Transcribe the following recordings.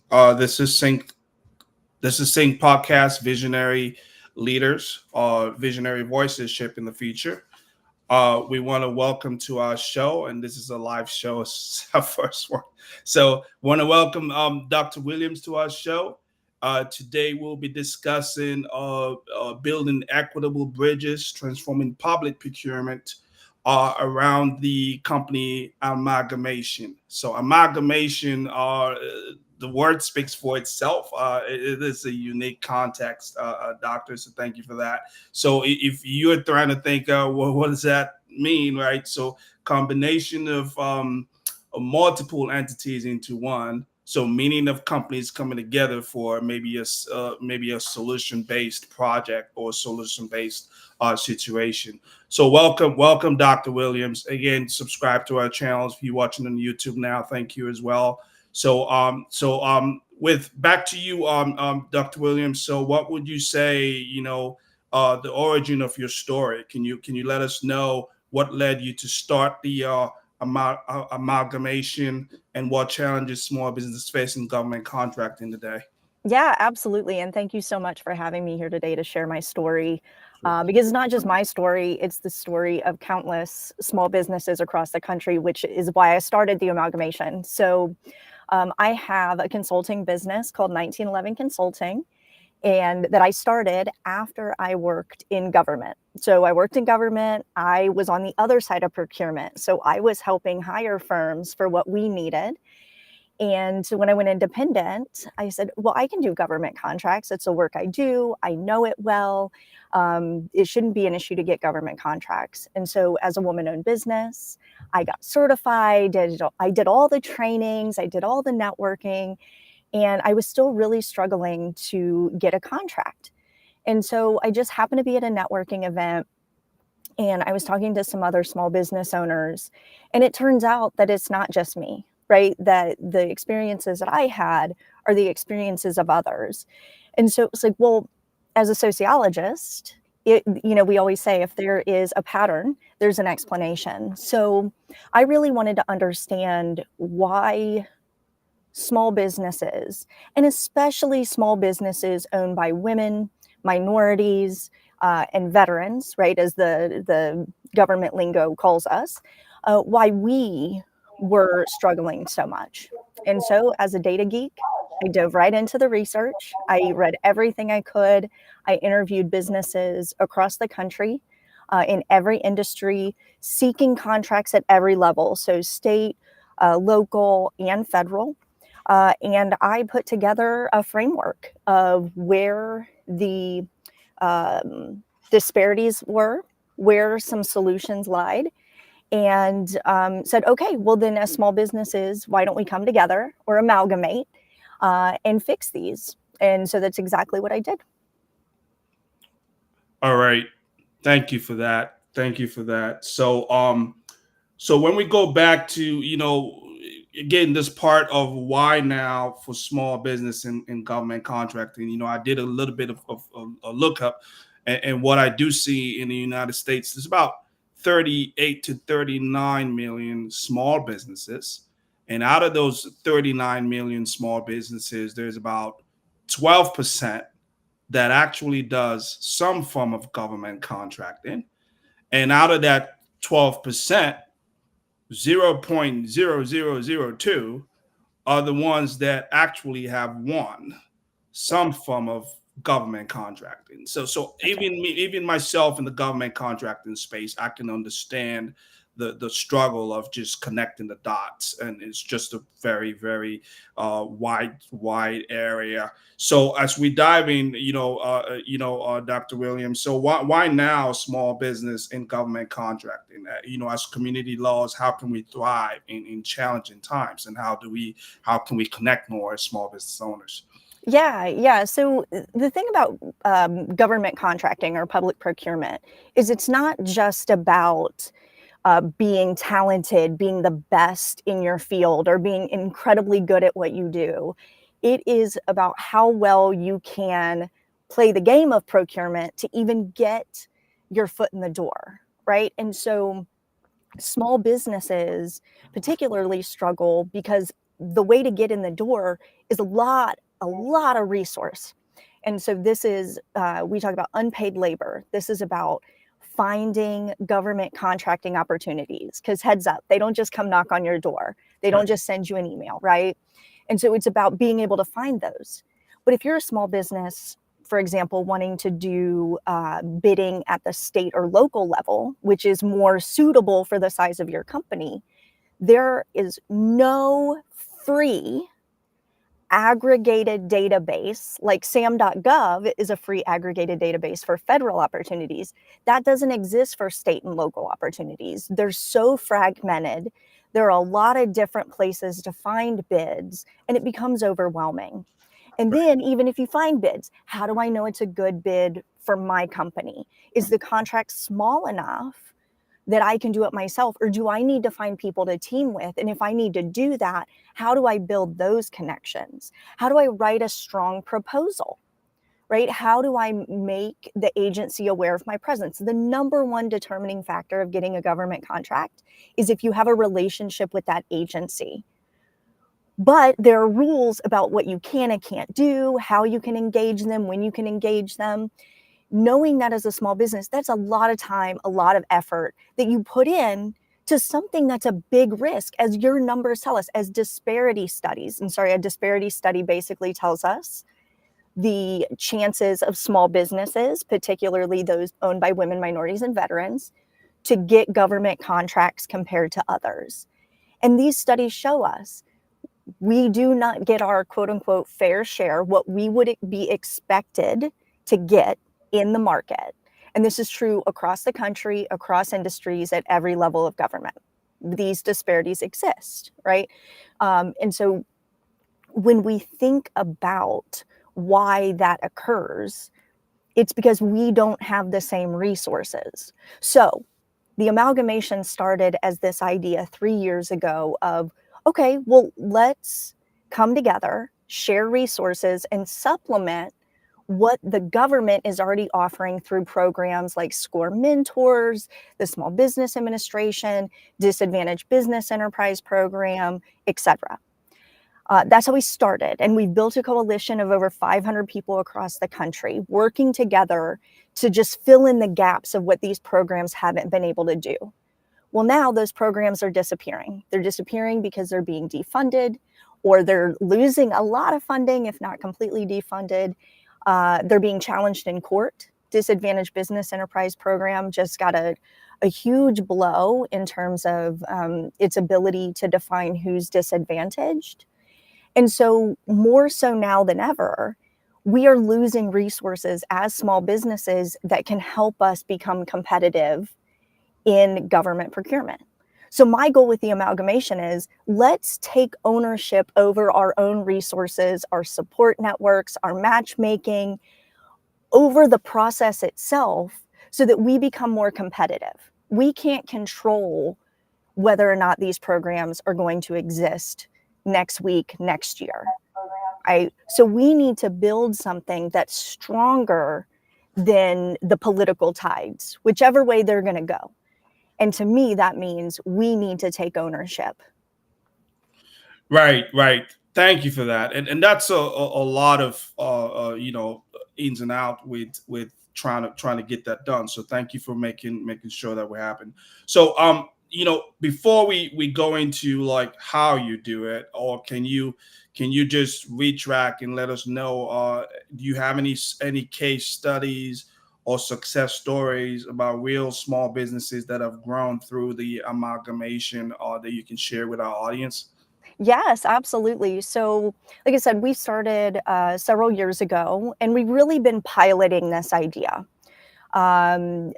This is Sync. This is Sync Podcast. Visionary leaders, visionary voices shaping the future. We want to welcome to our show, and this is a live show. It's our first one, so want to welcome Dr. Williams to our show. Today we'll be discussing building equitable bridges, transforming public procurement around the company Amalgamation. So Amalgamation the word speaks for itself. It is a unique context, doctor. So thank you for that. So if you're trying to think, well, what does that mean, right? So combination of multiple entities into one. So meaning of companies coming together for maybe a solution based project or solution based situation. So welcome, Dr. Williams. Again, subscribe to our channels if you're watching on YouTube now. Thank you as well. With back to you, Dr. Williams. So, what would you say? The origin of your story. Can you let us know what led you to start the amalgamation and what challenges small business face in government contracting today? Yeah, absolutely. And thank you so much for having me here today to share my story. Because it's not just my story, it's the story of countless small businesses across the country, which is why I started the amalgamation. So I have a consulting business called 1911 Consulting, and that I started after I worked in government. So I worked in government. I was on the other side of procurement. So I was helping hire firms for what we needed. And when I went independent, I said, well, I can do government contracts. It's the work I do. I know it well. It shouldn't be an issue to get government contracts. And so as a woman-owned business, I got certified. I did all the trainings. I did all the networking. And I was still really struggling to get a contract. And so I just happened to be at a networking event. And I was talking to some other small business owners. And it turns out that it's not just me, right? That the experiences that I had are the experiences of others. And so it's like, well, as a sociologist, we always say if there is a pattern, there's an explanation. So I really wanted to understand why small businesses, and especially small businesses owned by women, minorities, and veterans, right, as the government lingo calls us, why we were struggling so much. And so as a data geek, I dove right into the research. I read everything I could. I interviewed businesses across the country in every industry, seeking contracts at every level, so state, local, and federal. And I put together a framework of where the disparities were, where some solutions lied, and said, okay, well then as small businesses, why don't we come together or amalgamate and fix these? And so that's exactly what I did. All right. Thank you for that. Thank you for that. So when we go back to, again, this part of why now for small business and government contracting, I did a little bit of a lookup, and what I do see in the United States, there's about 38 to 39 million small businesses. And out of those 39 million small businesses, there's about 12% that actually does some form of government contracting. And out of that 12%, 0.0002 are the ones that actually have won some form of government contracting. So even myself in the government contracting space, I can understand the struggle of just connecting the dots, and it's just a very very wide area. So as we dive in, Dr. Williams, so why now small business and government contracting? As community laws, how can we thrive in challenging times, and how can we connect more as small business owners? Yeah. So the thing about government contracting or public procurement is it's not just about being talented, being the best in your field, or being incredibly good at what you do. It is about how well you can play the game of procurement to even get your foot in the door, right? And so small businesses particularly struggle because the way to get in the door is a lot of resource. And so this is, we talk about unpaid labor. This is about finding government contracting opportunities, because heads up, they don't just come knock on your door. They don't just send you an email, right? And so it's about being able to find those. But if you're a small business, for example, wanting to do bidding at the state or local level, which is more suitable for the size of your company, there is no free aggregated database. Like sam.gov is a free aggregated database for federal opportunities. That doesn't exist for state and local opportunities. They're so fragmented. There are a lot of different places to find bids, and it becomes overwhelming. And then even if you find bids, how do I know it's a good bid for my company? Is the contract small enough that I can do it myself, or do I need to find people to team with? And if I need to do that, how do I build those connections? How do I write a strong proposal, right? How do I make the agency aware of my presence? The number one determining factor of getting a government contract is if you have a relationship with that agency. But there are rules about what you can and can't do, how you can engage them, when you can engage them. Knowing that as a small business, that's a lot of time, a lot of effort that you put in to something that's a big risk, as your numbers tell us, as disparity studies. And sorry, a disparity study basically tells us the chances of small businesses, particularly those owned by women, minorities, and veterans, to get government contracts compared to others. And these studies show us we do not get our quote unquote fair share, what we would be expected to get in the market. And this is true across the country, across industries, at every level of government. These disparities exist, right? And so when we think about why that occurs, it's because we don't have the same resources. So the amalgamation started as this idea 3 years ago of, okay, well, let's come together, share resources, and supplement what the government is already offering through programs like SCORE Mentors, the Small Business Administration, Disadvantaged Business Enterprise Program, etc. That's how we started. And we've built a coalition of over 500 people across the country working together to just fill in the gaps of what these programs haven't been able to do. Well, now those programs are disappearing. They're disappearing because they're being defunded, or they're losing a lot of funding, if not completely defunded. They're being challenged in court. Disadvantaged Business Enterprise Program just got a huge blow in terms of its ability to define who's disadvantaged. And so more so now than ever, we are losing resources as small businesses that can help us become competitive in government procurement. So my goal with the amalgamation is, let's take ownership over our own resources, our support networks, our matchmaking, over the process itself, so that we become more competitive. We can't control whether or not these programs are going to exist next week, next year. So we need to build something that's stronger than the political tides, whichever way they're going to go. And to me, that means we need to take ownership. Right. Thank you for that. And that's a lot of ins and out with trying to get that done. So thank you for making sure that will happen. So before we go into like how you do it, or can you just retrack and let us know, do you have any case studies or success stories about real small businesses that have grown through the amalgamation, that you can share with our audience? Yes, absolutely. So, like I said, we started several years ago, and we've really been piloting this idea of,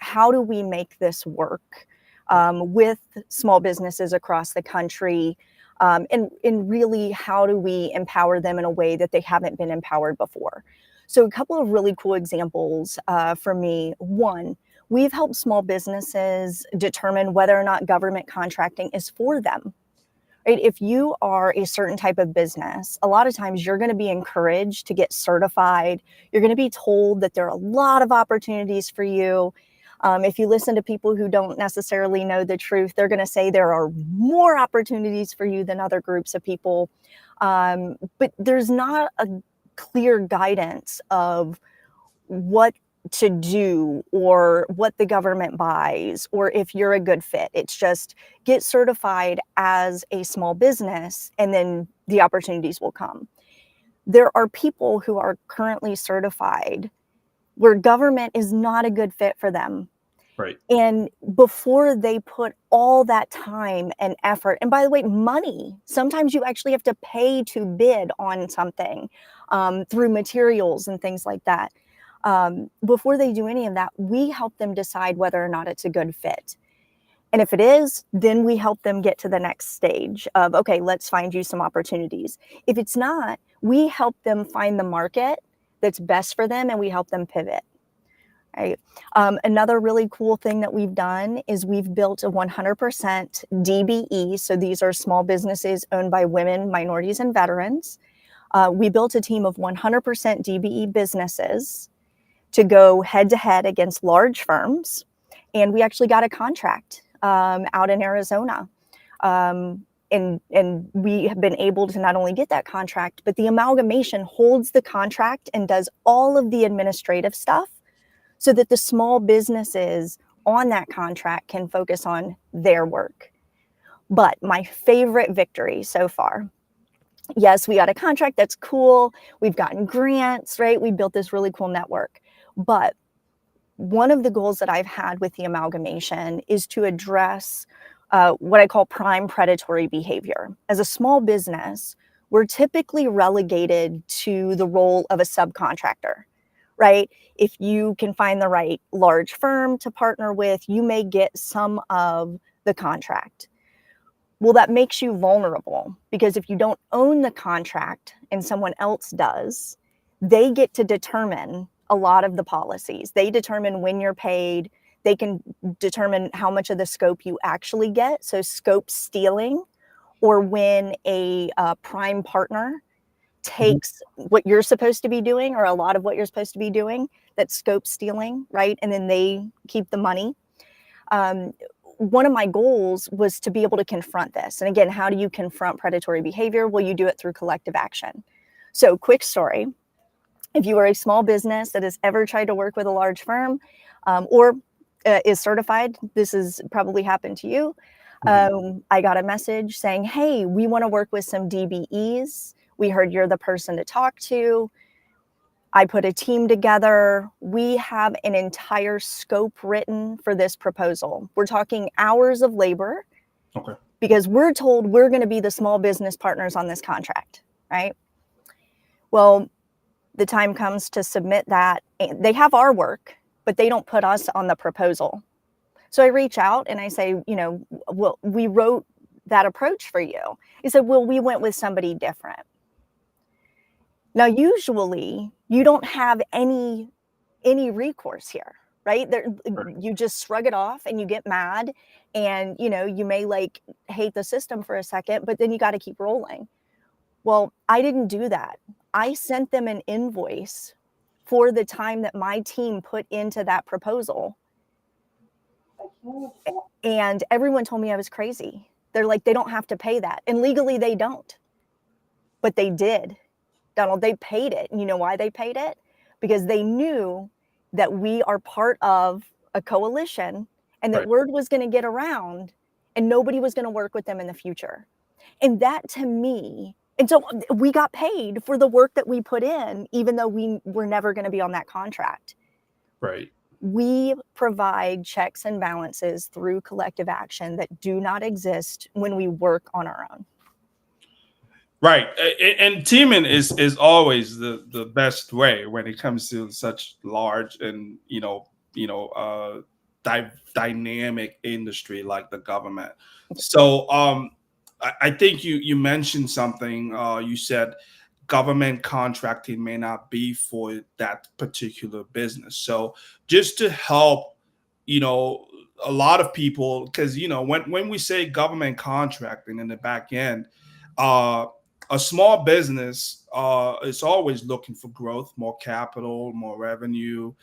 how do we make this work with small businesses across the country, and really how do we empower them in a way that they haven't been empowered before. So a couple of really cool examples for me. One, we've helped small businesses determine whether or not government contracting is for them. Right? If you are a certain type of business, a lot of times you're going to be encouraged to get certified. You're going to be told that there are a lot of opportunities for you. If you listen to people who don't necessarily know the truth, they're going to say there are more opportunities for you than other groups of people. But there's not a clear guidance of what to do or what the government buys or if you're a good fit. It's just get certified as a small business and then the opportunities will come. There are people who are currently certified where government is not a good fit for them. Right. And before they put all that time and effort, and by the way, money, sometimes you actually have to pay to bid on something through materials and things like that. Before they do any of that, we help them decide whether or not it's a good fit. And if it is, then we help them get to the next stage of, okay, let's find you some opportunities. If it's not, we help them find the market that's best for them and we help them pivot. Right. Another really cool thing that we've done is we've built a 100% DBE. So these are small businesses owned by women, minorities, and veterans. We built a team of 100% DBE businesses to go head to head against large firms. And we actually got a contract out in Arizona. And we have been able to not only get that contract, but the amalgamation holds the contract and does all of the administrative stuff so that the small businesses on that contract can focus on their work. But my favorite victory so far, yes, we got a contract. That's cool. We've gotten grants, right? We built this really cool network. But one of the goals that I've had with the amalgamation is to address what I call prime predatory behavior. As a small business, we're typically relegated to the role of a subcontractor, right? If you can find the right large firm to partner with, you may get some of the contract. Well, that makes you vulnerable because if you don't own the contract and someone else does, they get to determine a lot of the policies. They determine when you're paid. They can determine how much of the scope you actually get. So scope stealing, or when a prime partner takes what you're supposed to be doing or a lot of what you're supposed to be doing, that's scope stealing, right? And then they keep the money. One of my goals was to be able to confront this. And again, how do you confront predatory behavior? Well, you do it through collective action. So quick story. If you are a small business that has ever tried to work with a large firm or is certified, this has probably happened to you. I got a message saying, hey, we want to work with some DBEs. We heard you're the person to talk to. I put a team together. We have an entire scope written for this proposal. We're talking hours of labor. Okay. Because we're told we're going to be the small business partners on this contract, right? Well, the time comes to submit that. They have our work, but they don't put us on the proposal. So I reach out and I say, well, we wrote that approach for you. He said, well, we went with somebody different. Now, usually you don't have any recourse here, right? You just shrug it off and you get mad and, you may hate the system for a second, but then you got to keep rolling. Well, I didn't do that. I sent them an invoice for the time that my team put into that proposal. And everyone told me I was crazy. They're like, they don't have to pay that. And legally they don't. But they did. Donald, they paid it. And you know why they paid it? Because they knew that we are part of a coalition and that word was going to get around and nobody was going to work with them in the future. And that to me, and so we got paid for the work that we put in, even though we were never going to be on that contract. Right. We provide checks and balances through collective action that do not exist when we work on our own. Right. And teaming is always the best way when it comes to such large and, dynamic industry like the government. So I think you mentioned something. You said government contracting may not be for that particular business. So just to help, a lot of people, because, when we say government contracting in the back end, a small business is always looking for growth, more capital, more revenue,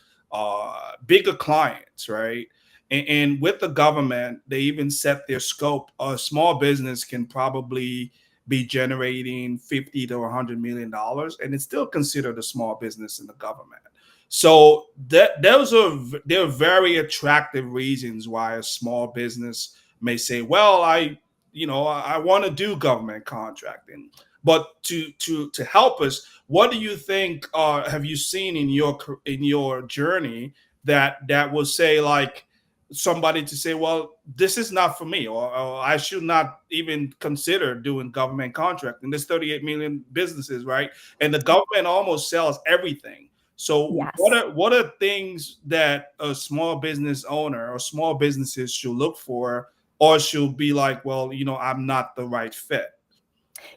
bigger clients, right? And with the government, they even set their scope. A small business can probably be generating 50 to $100 million, and it's still considered a small business in the government. So there are very attractive reasons why a small business may say, "Well, I want to do government contracting." But to help us, what do you think? Have you seen in your journey that will say, like, somebody to say, well, this is not for me, or I should not even consider doing government contracting? There's 38 million businesses, right? And the government almost sells everything. So Yes. what are things that a small business owner or small businesses should look for, or should be like, well, I'm not the right fit?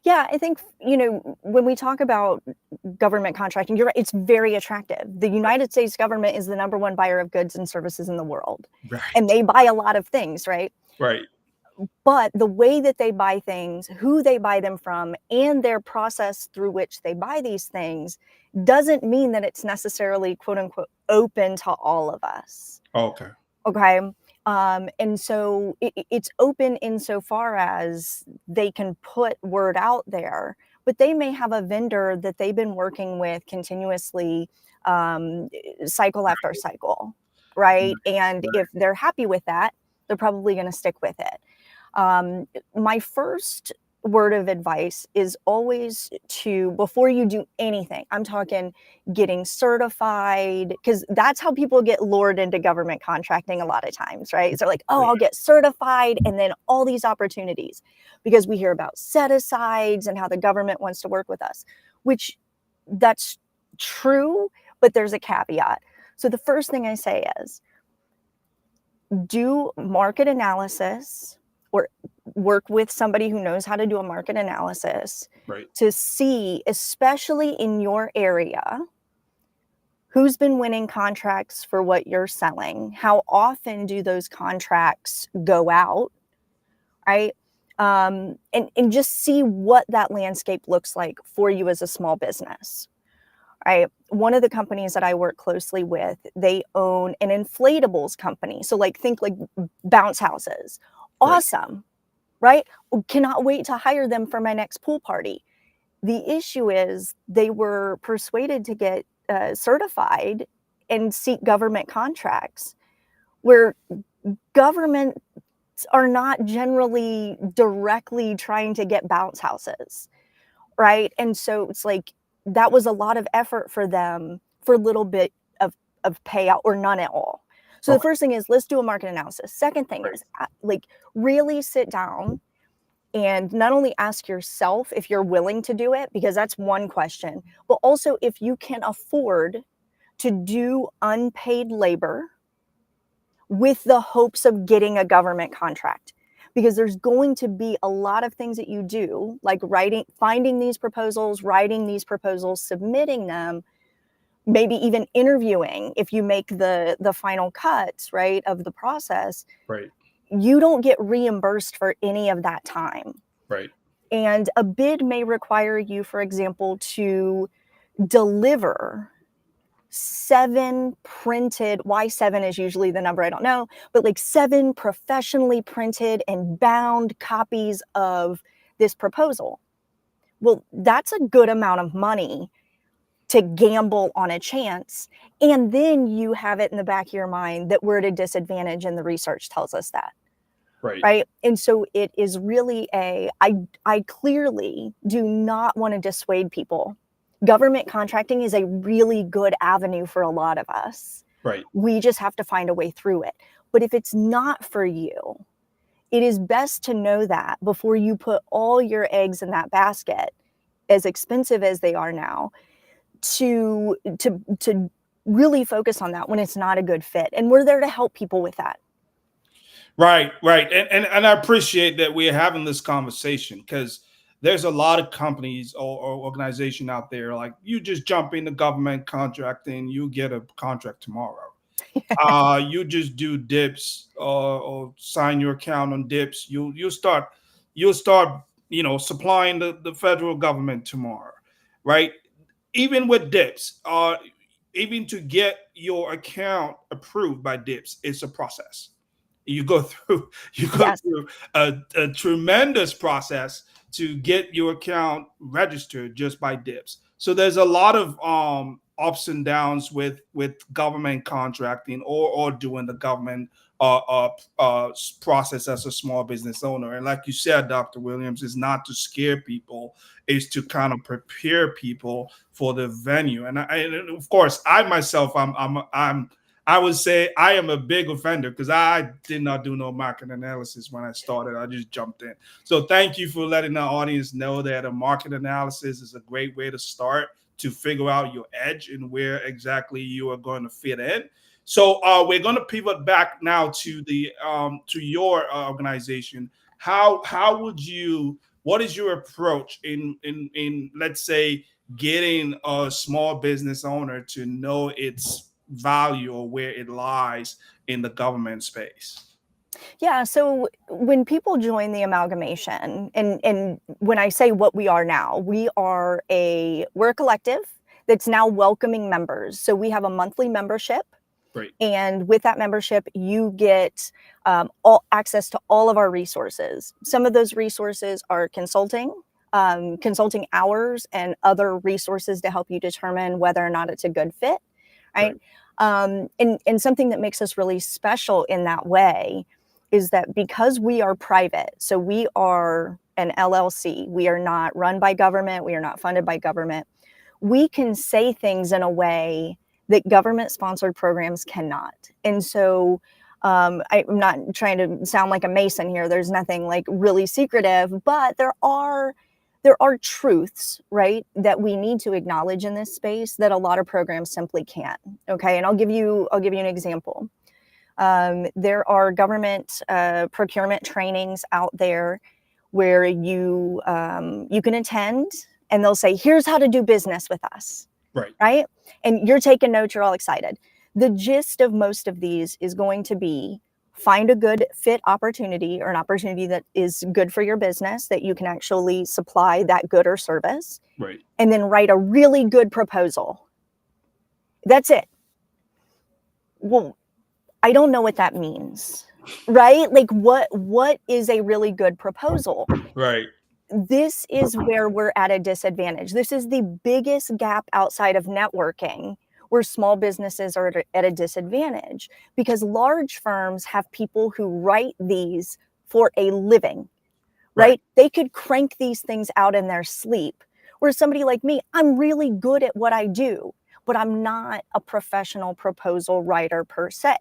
Yeah, I think, when we talk about government contracting, you're right, it's very attractive. The United States government is the number one buyer of goods and services in the world, and Right, they buy a lot of things, right? right, But the way that they buy things, who they buy them from, and their process through which they buy these things doesn't mean that it's necessarily, quote unquote, open to all of us. okay, Okay. And so it's open insofar as they can put word out there, but they may have a vendor that they've been working with continuously, cycle after cycle, right? And right, if they're happy with that, they're probably going to stick with it. My first word of advice is always to, before you do anything, I'm talking getting certified, because that's how people get lured into government contracting a lot of times, right? So they're like, oh, right, I'll get certified, and then all these opportunities, because we hear about set asides and how the government wants to work with us, which that's true, but there's a caveat. So the first thing I say is do market analysis, or work with somebody who knows how to do a market analysis right, to see, especially in your area, who's been winning contracts for what you're selling. How often do those contracts go out, right? And just see what that landscape looks like for you as a small business, right? One of the companies that I work closely with, they own an inflatables company. So think like bounce houses. right, Awesome, right? Cannot wait to hire them for my next pool party. The issue is they were persuaded to get certified and seek government contracts, where governments are not generally directly trying to get bounce houses, right? And so it's like that was a lot of effort for them for a little bit of payout or none at all. So the okay, first thing is, let's do a market analysis. Second thing right, is, really sit down and not only ask yourself if you're willing to do it, because that's one question, but also if you can afford to do unpaid labor with the hopes of getting a government contract. Because there's going to be a lot of things that you do, like finding these proposals, writing these proposals, submitting them, maybe even interviewing if you make the final cuts, right, of the process. right, You don't get reimbursed for any of that time. right, And a bid may require you, for example, to deliver 7 printed, why 7 is usually the number, I don't know, but 7 professionally printed and bound copies of this proposal. Well, that's a good amount of money to gamble on a chance. And then you have it in the back of your mind that we're at a disadvantage, and the research tells us that. right, Right. And so it is really I clearly do not want to dissuade people. Government contracting is a really good avenue for a lot of us. right. We just have to find a way through it. But if it's not for you, it is best to know that before you put all your eggs in that basket, as expensive as they are now, to really focus on that when it's not a good fit. And we're there to help people with that. Right, right. And I appreciate that we're having this conversation, because there's a lot of companies or organization out there, like, you just jump into government contracting, you get a contract tomorrow. You just do dips, or sign your account on dips. You'll start supplying the federal government tomorrow, right? Even with dips, even to get your account approved by DIPS, it's a process. You go through Yes. a tremendous process to get your account registered just by DIPS. So there's a lot of ups and downs with government contracting or doing the government process as a small business owner. And like you said, Dr. Williams, is not to scare people, is to kind of prepare people for the venue. And and of course, I myself, I would say I am a big offender because I did not do no market analysis when I started. I just jumped in. So thank you for letting the audience know that a market analysis is a great way to start to figure out your edge and where exactly you are going to fit in. So we're going to pivot back now to the to your organization. What is your approach in let's say getting a small business owner to know its value or where it lies in the government space? Yeah, so when people join the amalgamation, and when I say what we are now, we're a collective that's now welcoming members. So we have a monthly membership. Great. And with that membership, you get all access to all of our resources. Some of those resources are consulting hours, and other resources to help you determine whether or not it's a good fit, right? And something that makes us really special in that way is that because we are private, so we are an LLC, we are not run by government, we are not funded by government, we can say things in a way that government-sponsored programs cannot. And so I'm not trying to sound like a Mason here. There's nothing like really secretive, but there are truths, right, that we need to acknowledge in this space that a lot of programs simply can't. Okay, and I'll give you an example. There are government procurement trainings out there where you can attend, and they'll say, "Here's how to do business with us." Right? And you're taking notes, you're all excited. The gist of most of these is going to be find a good fit opportunity, or an opportunity that is good for your business, that you can actually supply that good or service. Right. And then write a really good proposal. That's it. Well, I don't know what that means, right? Like what is a really good proposal? Right. This is where we're at a disadvantage. This is the biggest gap outside of networking, where small businesses are at a disadvantage, because large firms have people who write these for a living, right? They could crank these things out in their sleep. Whereas somebody like me, I'm really good at what I do, but I'm not a professional proposal writer per se.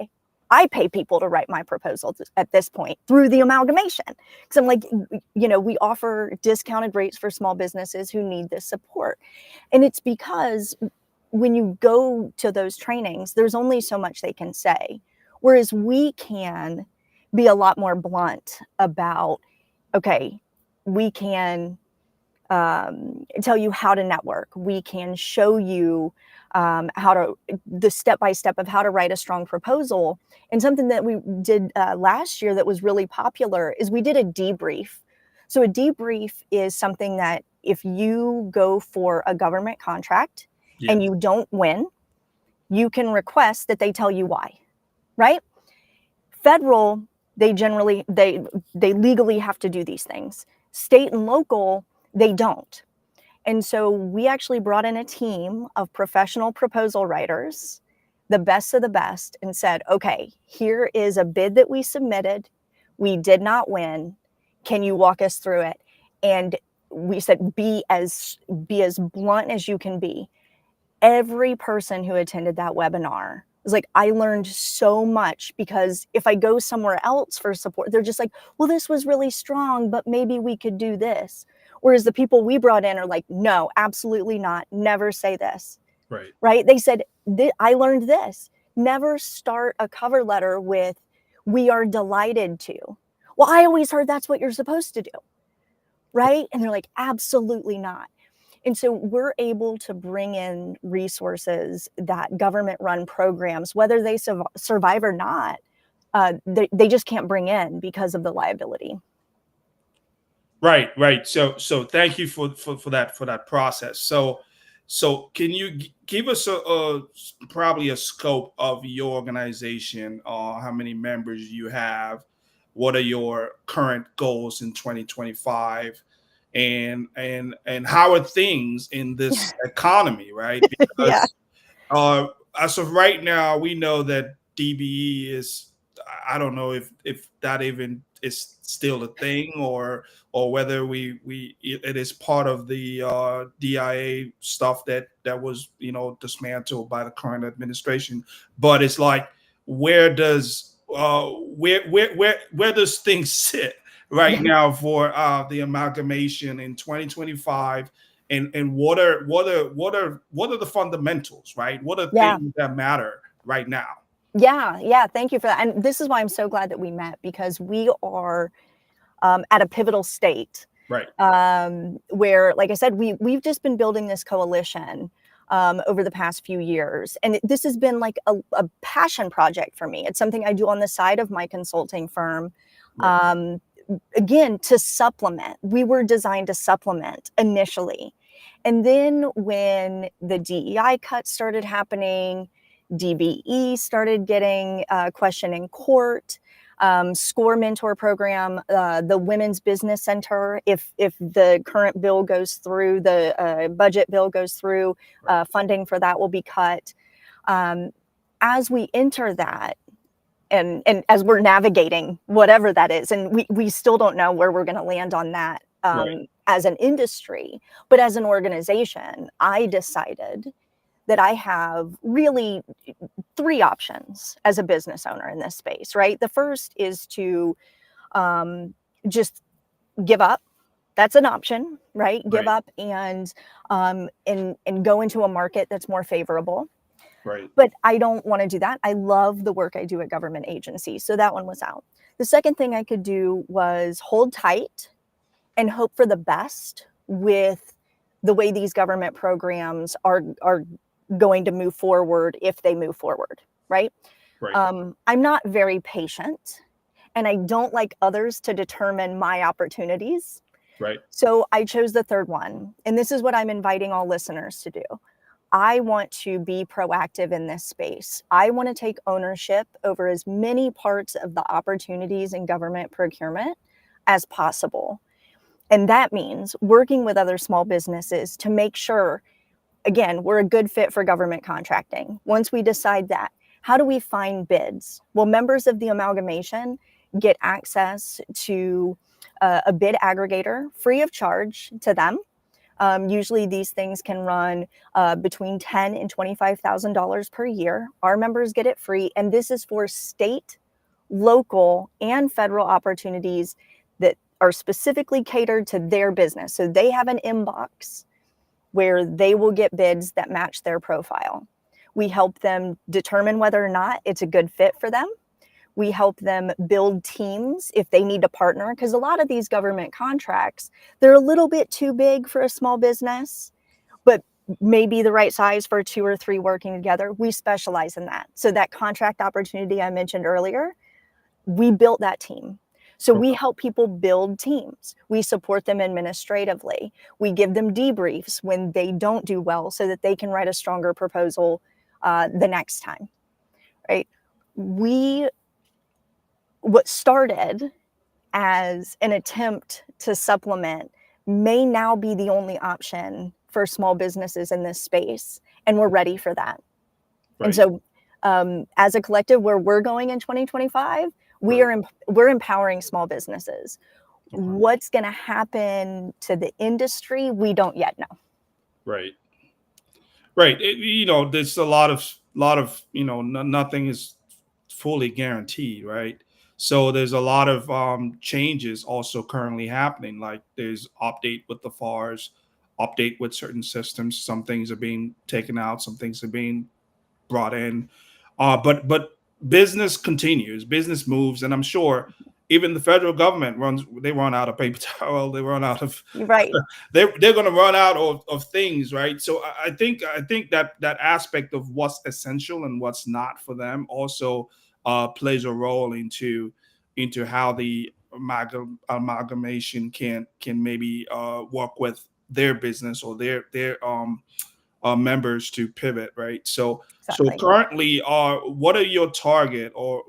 I pay people to write my proposals at this point through the amalgamation. Because I'm like, we offer discounted rates for small businesses who need this support. And it's because when you go to those trainings, there's only so much they can say. Whereas we can be a lot more blunt about, okay, we can tell you how to network. We can show you the step-by-step of how to write a strong proposal. And something that we did last year that was really popular is we did a debrief. So a debrief is something that if you go for a government contract and you don't win, you can request that they tell you why, right? Federal, they legally have to do these things. State and local, they don't. And so we actually brought in a team of professional proposal writers, the best of the best, and said, okay, here is a bid that we submitted. We did not win. Can you walk us through it? And we said, be as blunt as you can be. Every person who attended that webinar was like, I learned so much, because if I go somewhere else for support, they're just like, well, this was really strong, but maybe we could do this. Whereas the people we brought in are like, no, absolutely not. Never say this. Right? They said, I learned this. Never start a cover letter with, we are delighted to. Well, I always heard that's what you're supposed to do. Right? And they're like, absolutely not. And so we're able to bring in resources that government-run programs, whether they survive or not, they just can't bring in because of the liability. Right. So thank you for that process. So So can you give us probably a scope of your organization? How many members you have? What are your current goals in 2025? And how are things in this economy, right? Yeah. Because uh, as of right now, we know that DBE is. I don't know if that even is still a thing, or whether it is part of the DIA stuff that was dismantled by the current administration. But it's like, where does things sit right now for the amalgamation in 2025? And what are the fundamentals, right? What are Yeah. things that matter right now? Yeah. Thank you for that. And this is why I'm so glad that we met, because we are at a pivotal state Right. where, like I said, we've just been building this coalition over the past few years. And this has been like a passion project for me. It's something I do on the side of my consulting firm. Right. Again, to supplement. We were designed to supplement initially. And then when the DEI cuts started happening, DBE started getting questioned in court, SCORE mentor program, the Women's Business Center, if the current bill goes through, the budget bill goes through, funding for that will be cut. As we enter that, and as we're navigating whatever that is, and we still don't know where we're going to land on that as an industry, but as an organization, I decided that I have really 3 options as a business owner in this space, right? The first is to just give up. That's an option, right? Give up and go into a market that's more favorable. Right. But I don't want to do that. I love the work I do at government agencies. So that one was out. The second thing I could do was hold tight and hope for the best with the way these government programs are going to move forward, if they move forward, right? I'm not very patient, and I don't like others to determine my opportunities. Right. So I chose the third one. And this is what I'm inviting all listeners to do. I want to be proactive in this space. I want to take ownership over as many parts of the opportunities in government procurement as possible. And that means working with other small businesses to make sure, again, we're a good fit for government contracting. Once we decide that, how do we find bids? Well, members of the amalgamation get access to a bid aggregator free of charge to them. Usually these things can run between $10,000 and $25,000 per year. Our members get it free. And this is for state, local, and federal opportunities that are specifically catered to their business. So they have an inbox where they will get bids that match their profile. We help them determine whether or not it's a good fit for them. We help them build teams if they need to partner, because a lot of these government contracts, they're a little bit too big for a small business, but maybe the right size for 2 or 3 working together. We specialize in that. So that contract opportunity I mentioned earlier, we built that team. So we help people build teams. We support them administratively. We give them debriefs when they don't do well so that they can write a stronger proposal the next time, right? What started as an attempt to supplement may now be the only option for small businesses in this space, and we're ready for that. And so as a collective, where we're going in 2025, we're empowering small businesses. What's going to happen to the industry, we don't yet know. Right. There's a lot of nothing is fully guaranteed, right? So there's a lot of changes also currently happening. Like there's update with the FARs, update with certain systems. Some things are being taken out, some things are being brought in. But business continues, business moves, and I'm sure even the federal government run out of paper towel, they run out of they're going to run out of things, right? So I think that aspect of what's essential and what's not for them also plays a role into how the amalgamation can maybe work with their business or their members to pivot, right? So Exactly. currently, what are your target, or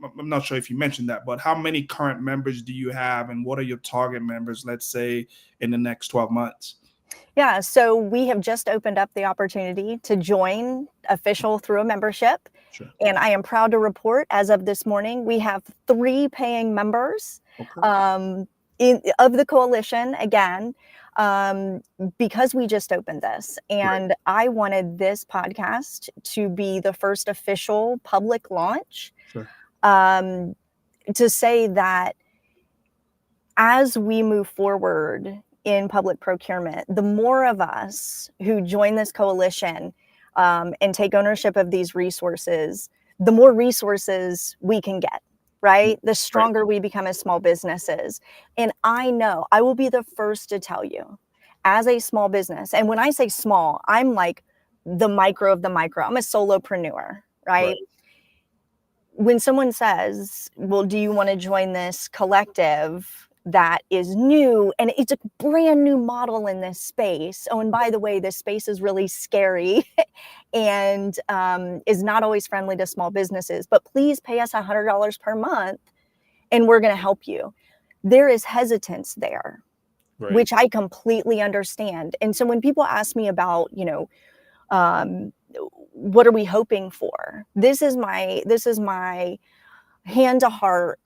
I'm not sure if you mentioned that, but how many current members do you have, and what are your target members, let's say, in the next 12 months? Yeah, so we have just opened up the opportunity to join official through a membership. Sure. And I am proud to report, as of this morning, we have 3 paying members Okay. of the coalition, again, because we just opened this. And I wanted this podcast to be the first official public launch, Sure. to say that as we move forward in public procurement, the more of us who join this coalition and take ownership of these resources, the more resources we can get, right? The stronger we become as small businesses. And I know I will be the first to tell you, as a small business, and when I say small, I'm like the micro of the micro. I'm a solopreneur, right? When someone says, well, do you want to join this collective that is new, and it's a brand new model in this space. Oh, and by the way, this space is really scary and is not always friendly to small businesses, but please pay us $100 per month and we're going to help you. There is hesitance there, which I completely understand. And so when people ask me about, what are we hoping for? This is my hand to heart,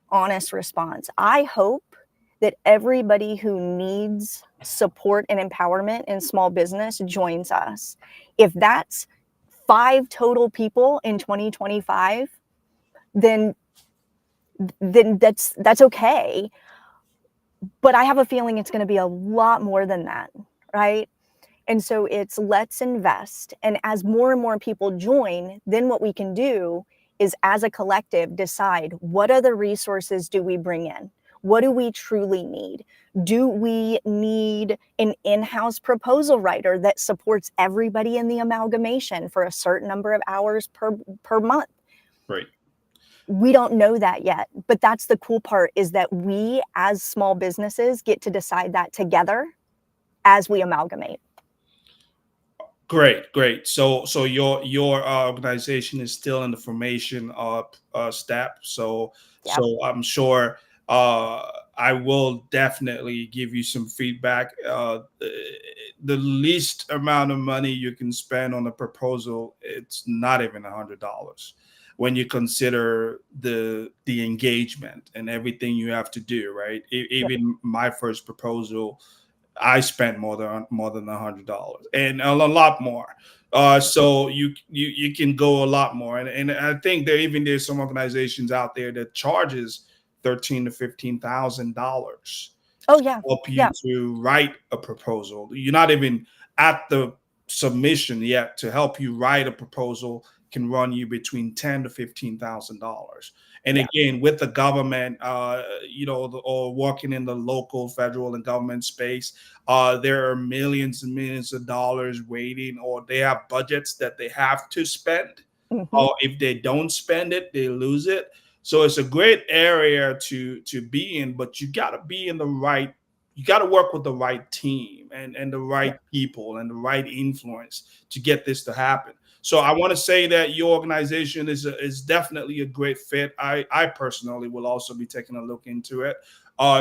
honest response. I hope that everybody who needs support and empowerment in small business joins us. If that's 5 total people in 2025, then that's okay. But I have a feeling it's going to be a lot more than that, right? And so it's let's invest. And as more and more people join, then what we can do is, as a collective, decide what other resources do we bring in? What do we truly need? Do we need an in-house proposal writer that supports everybody in the amalgamation for a certain number of hours per month? Right. We don't know that yet, but that's the cool part, is that we as small businesses get to decide that together as we amalgamate. Great. So your organization is still in the formation step. So I'm sure I will definitely give you some feedback. The least amount of money you can spend on a proposal, it's not even $100 when you consider the engagement and everything you have to do. Right. Even my first proposal, I spent more than $100 and a lot more. So you can go a lot more, and I think there's some organizations out there that charges $13,000 to $15,000. Oh yeah, help you to write a proposal. You're not even at the submission yet. To help you write a proposal can run you between $10,000 to $15,000. And again, with the government, or working in the local, federal, and government space, there are millions and millions of dollars waiting, or they have budgets that they have to spend. Or if they don't spend it, they lose it. So it's a great area to be in, but you got to be in the right. You got to work with the right team and the right people and the right influence to get this to happen. So I want to say that your organization is definitely a great fit. I personally will also be taking a look into it.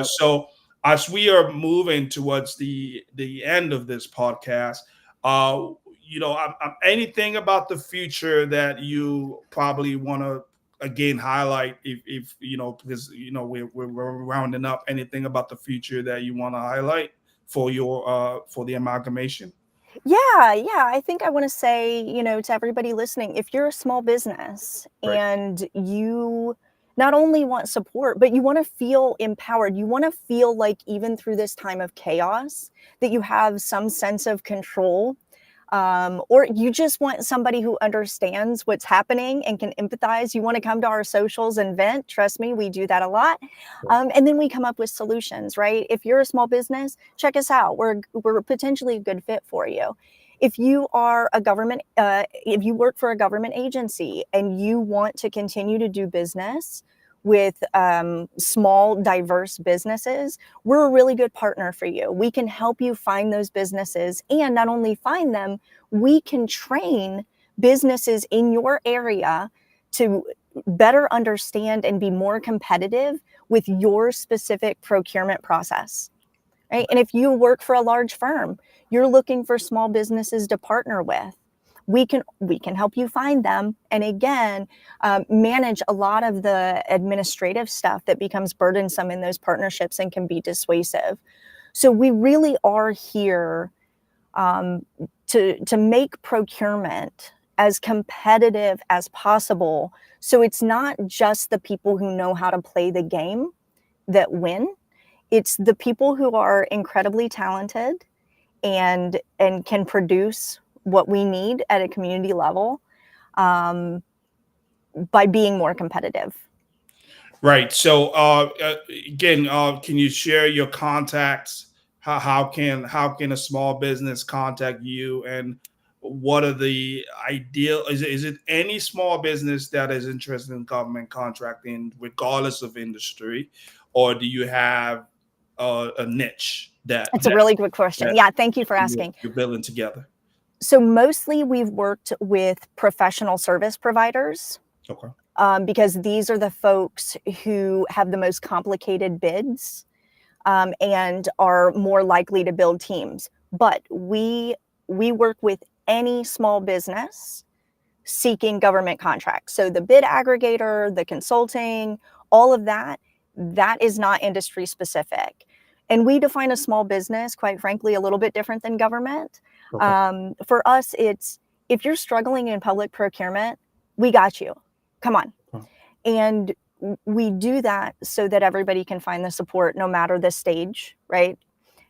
So as we are moving towards the end of this podcast, anything about the future that you probably want to again highlight, if because we're rounding up, anything about the future that you want to highlight for your for the amalgamation? Yeah. I think I want to say, to everybody listening, if you're a small business and you not only want support, but you want to feel empowered, you want to feel like even through this time of chaos, that you have some sense of control, or you just want somebody who understands what's happening and can empathize, you want to come to our socials and vent. Trust me, we do that a lot. And then we come up with solutions, right? If you're a small business, check us out. We're potentially a good fit for you. If you are a government, if you work for a government agency and you want to continue to do business with small, diverse businesses, we're a really good partner for you. We can help you find those businesses, and not only find them, we can train businesses in your area to better understand and be more competitive with your specific procurement process, right? And if you work for a large firm, you're looking for small businesses to partner with, we can help you find them, and again, manage a lot of the administrative stuff that becomes burdensome in those partnerships and can be dissuasive. So we really are here to make procurement as competitive as possible. So it's not just the people who know how to play the game that win. It's the people who are incredibly talented and can produce what we need at a community level by being more competitive. Right. So again, can you share your contacts? How can a small business contact you, and what are the ideal? Is it any small business that is interested in government contracting, regardless of industry, or do you have a niche that It's a really good question. Yeah, thank you for asking. You're building together? So mostly we've worked with professional service providers. Okay. Because these are the folks who have the most complicated bids and are more likely to build teams. But we work with any small business seeking government contracts. So the bid aggregator, the consulting, all of that is not industry specific. And we define a small business, quite frankly, a little bit different than government. Okay. For us, it's if you're struggling in public procurement, we got you. Come on. Huh. And we do that so that everybody can find the support no matter the stage, right?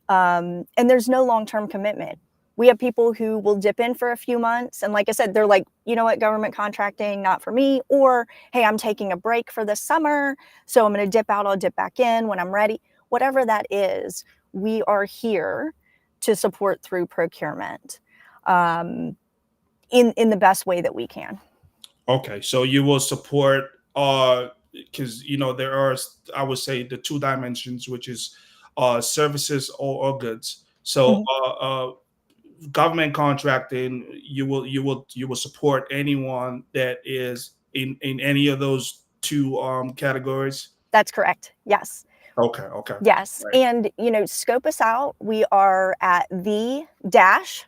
And there's no long-term commitment. We have people who will dip in for a few months. And like I said, they're like, you know what, government contracting, not for me. Or, hey, I'm taking a break for the summer, so I'm going to dip out, I'll dip back in when I'm ready. Whatever that is, we are here to support through procurement in the best way that we can. Okay, so you will support, because there are, I would say, the two dimensions, which is services or goods. So government contracting, you will support anyone that is in any of those two categories. That's correct. Yes. Okay. Yes. Right. And scope us out. We are at the dash.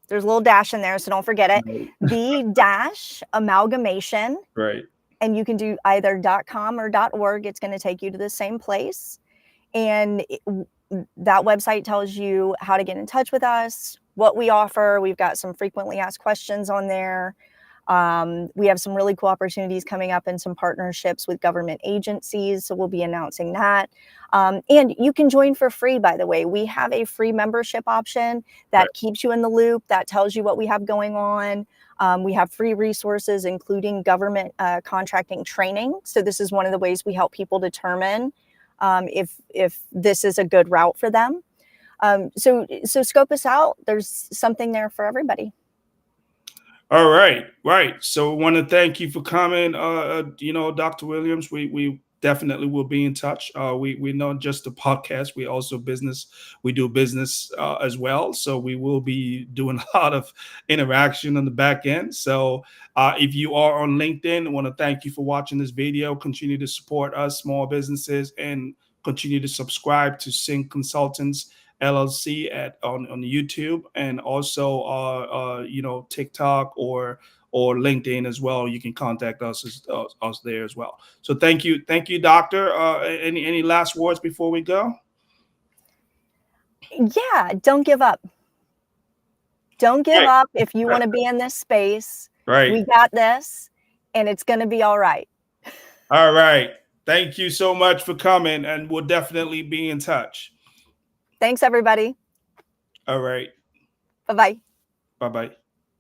There's a little dash in there, so don't forget it. Right. The dash amalgamation. Right. And you can do either .com or .org. It's going to take you to the same place. And that website tells you how to get in touch with us, what we offer. We've got some frequently asked questions on there. We have some really cool opportunities coming up and some partnerships with government agencies. So we'll be announcing that. And you can join for free, by the way. We have a free membership option that keeps you in the loop, that tells you what we have going on. We have free resources, including government contracting training. So this is one of the ways we help people determine if this is a good route for them. So scope us out. There's something there for everybody. All right. So I want to thank you for coming. Dr. Williams, we definitely will be in touch. We not just the podcast, we also we do business as well. So we will be doing a lot of interaction on the back end. So if you are on LinkedIn, I want to thank you for watching this video. Continue to support us, small businesses, and continue to subscribe to Sync Consultants LLC on YouTube, and also TikTok or LinkedIn as well. You can contact us there as well. So thank you, Doctor. Any last words before we go? Yeah, don't give up. Don't give up if you want to be in this space. Right. We got this, and it's going to be all right. All right. Thank you so much for coming, and we'll definitely be in touch. Thanks, everybody. All right. Bye-bye. Bye-bye.